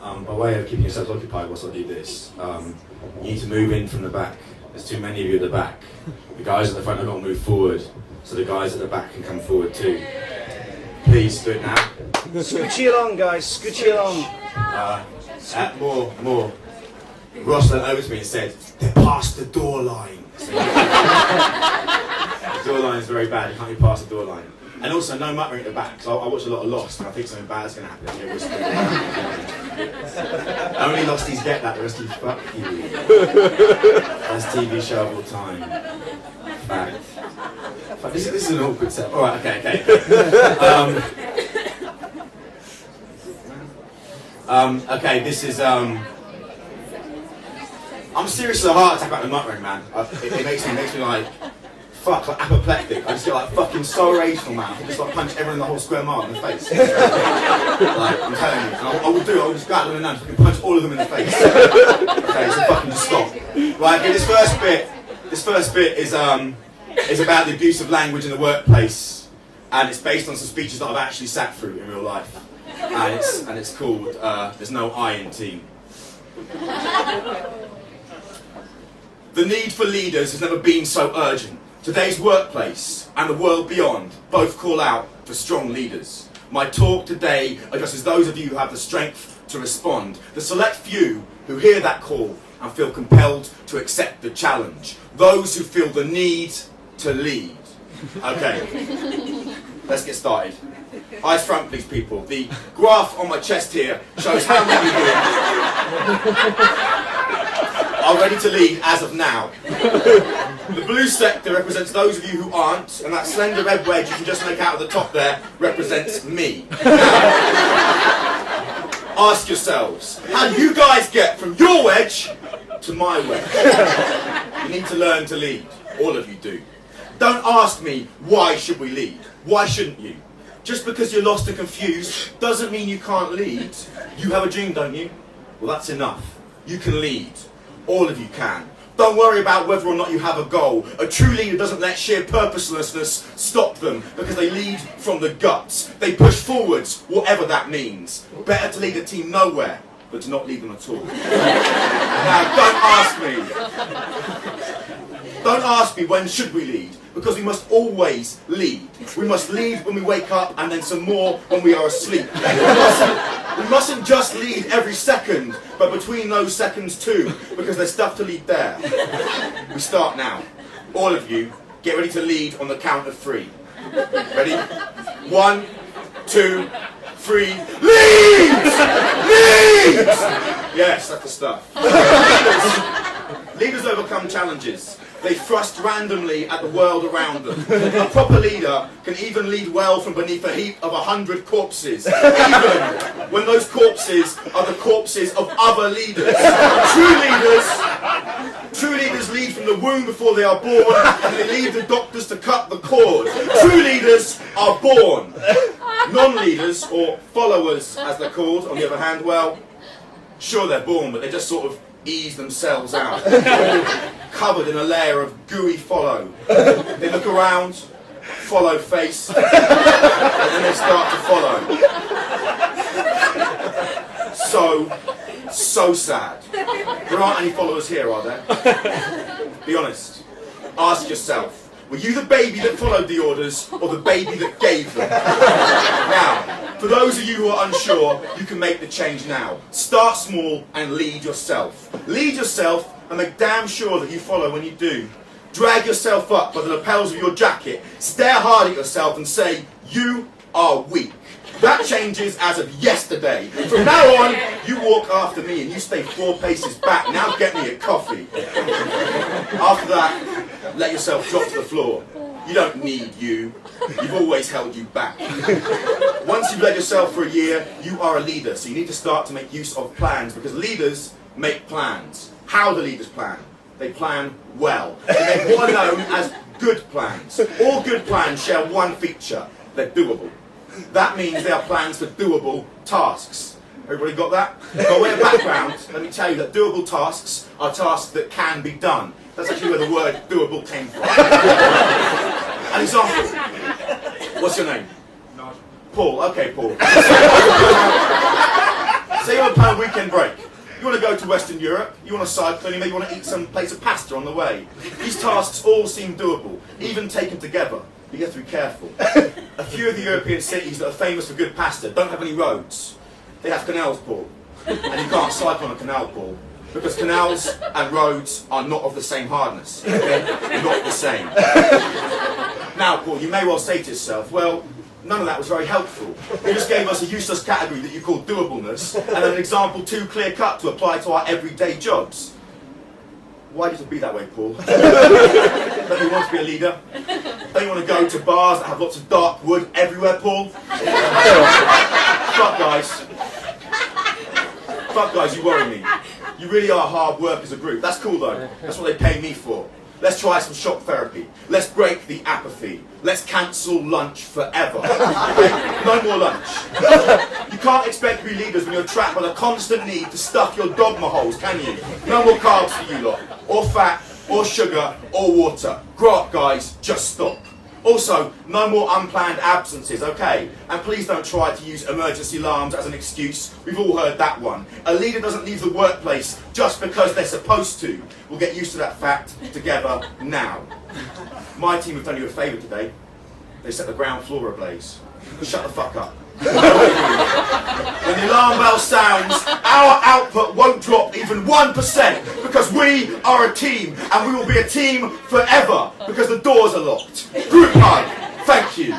by way of keeping yourselves occupied whilst I do this, you need to move in from the back. There's too many of you at the back. The guys at the front have got to move forward, so the guys at the back can come forward too. Please do it now. Scoochie along, guys. Scoochie along. More. Ross went over to me and said, "They're past the door line." So, the door line is very bad. You can't be past the door line. And also, no muttering at the back. So I watch a lot of Lost, and I think something bad's going to happen. Only Losties get that. The rest of you, fuck you. Best TV show of all time. Fact. This is an awkward set. All right. Okay. Okay, this is, I'm serious as a heart attack about the muttering, man. It makes me like, fuck, like apoplectic. I just get like fucking so rageful, man. I can just like punch everyone in the whole square mile in the face. Like, I'm telling you. And I will do it, I'll just go out there and then fucking punch all of them in the face. Okay, so fucking just stop. Right, okay, this first bit is about the abuse of language in the workplace. And it's based on some speeches that I've actually sat through in real life. And it's called There's No I in Team. The need for leaders has never been so urgent. Today's workplace and the world beyond both call out for strong leaders. My talk today addresses those of you who have the strength to respond, the select few who hear that call and feel compelled to accept the challenge, those who feel the need to lead. Okay, let's get started. Eyes front, please, people. The graph on my chest here shows how many of you are ready to lead as of now. The blue sector represents those of you who aren't, and that slender red wedge you can just make out of the top there represents me. Now, ask yourselves, how do you guys get from your wedge to my wedge? You need to learn to lead. All of you do. Don't ask me, why should we lead? Why shouldn't you? Just because you're lost and confused doesn't mean you can't lead. You have a dream, don't you? Well, that's enough. You can lead. All of you can. Don't worry about whether or not you have a goal. A true leader doesn't let sheer purposelessness stop them because they lead from the guts. They push forwards, whatever that means. Better to lead a team nowhere, but to not lead them at all. Now, don't ask me when should we lead, because we must always lead. We must lead when we wake up and then some more when we are asleep. We mustn't just lead every second, but between those seconds too, because there's stuff to lead there. We start now. All of you, get ready to lead on the count of 3. Ready? 1, 2, 3. Lead! Lead! Yes, that's the stuff. Leaders overcome challenges. They thrust randomly at the world around them. A proper leader can even lead well from beneath a heap of 100 corpses, even when those corpses are the corpses of other leaders. True leaders lead from the womb before they are born, and they leave the doctors to cut the cord. True leaders are born. Non-leaders, or followers as they're called, on the other hand, well, sure they're born, but they just sort of ease themselves out, covered in a layer of gooey follow. They look around, follow face, and then they start to follow. So sad. There aren't any followers here, are there? Be honest. Ask yourself, were you the baby that followed the orders, or the baby that gave them? Now, for those of you who are unsure, you can make the change now. Start small and lead yourself. Lead yourself and make damn sure that you follow when you do. Drag yourself up by the lapels of your jacket. Stare hard at yourself and say, you are weak. That changes as of yesterday. From now on, you walk after me and you stay 4 paces back. Now get me a coffee. After that, let yourself drop to the floor. You don't need you. You've always held you back. Once you've led yourself for a year, you are a leader. So you need to start to make use of plans, because leaders make plans. How do leaders plan? They plan well. They make what are known as good plans. All good plans share one feature. They're doable. That means they are plans for doable tasks. Everybody got that? By way of background, let me tell you that doable tasks are tasks that can be done. That's actually where the word doable came from. An example. What's your name? Paul. Okay, Paul. Say you're on a plane weekend break. You want to go to Western Europe, you want to cycle, and you maybe want to eat some plates of pasta on the way. These tasks all seem doable, even taken together. But you have to be careful. A few of the European cities that are famous for good pasta don't have any roads. They have canals, Paul. And you can't cycle on a canal, Paul. Because canals and roads are not of the same hardness. Okay? Not the same. Now, Paul, you may well say to yourself, well, none of that was very helpful. You just gave us a useless category that you called doableness, and an example too clear-cut to apply to our everyday jobs. Why do you have to be that way, Paul? Don't you want to be a leader? Don't you want to go to bars that have lots of dark wood everywhere, Paul? Fuck, guys. Fuck, guys, you worry me. You really are hard work as a group. That's cool, though. That's what they pay me for. Let's try some shock therapy. Let's break the apathy. Let's cancel lunch forever. Okay? No more lunch. You can't expect to be leaders when you're trapped by the constant need to stuff your dogma holes, can you? No more carbs for you lot. Or fat, or sugar, or water. Grow up, guys. Just stop. Also, no more unplanned absences, okay? And please don't try to use emergency alarms as an excuse. We've all heard that one. A leader doesn't leave the workplace just because they're supposed to. We'll get used to that fact together now. My team have done you a favour today. They set the ground floor ablaze. Shut the fuck up. When the alarm bell sounds, our output won't drop even 1% because we are a team, and we will be a team forever because the doors are locked. Group hug. Thank you.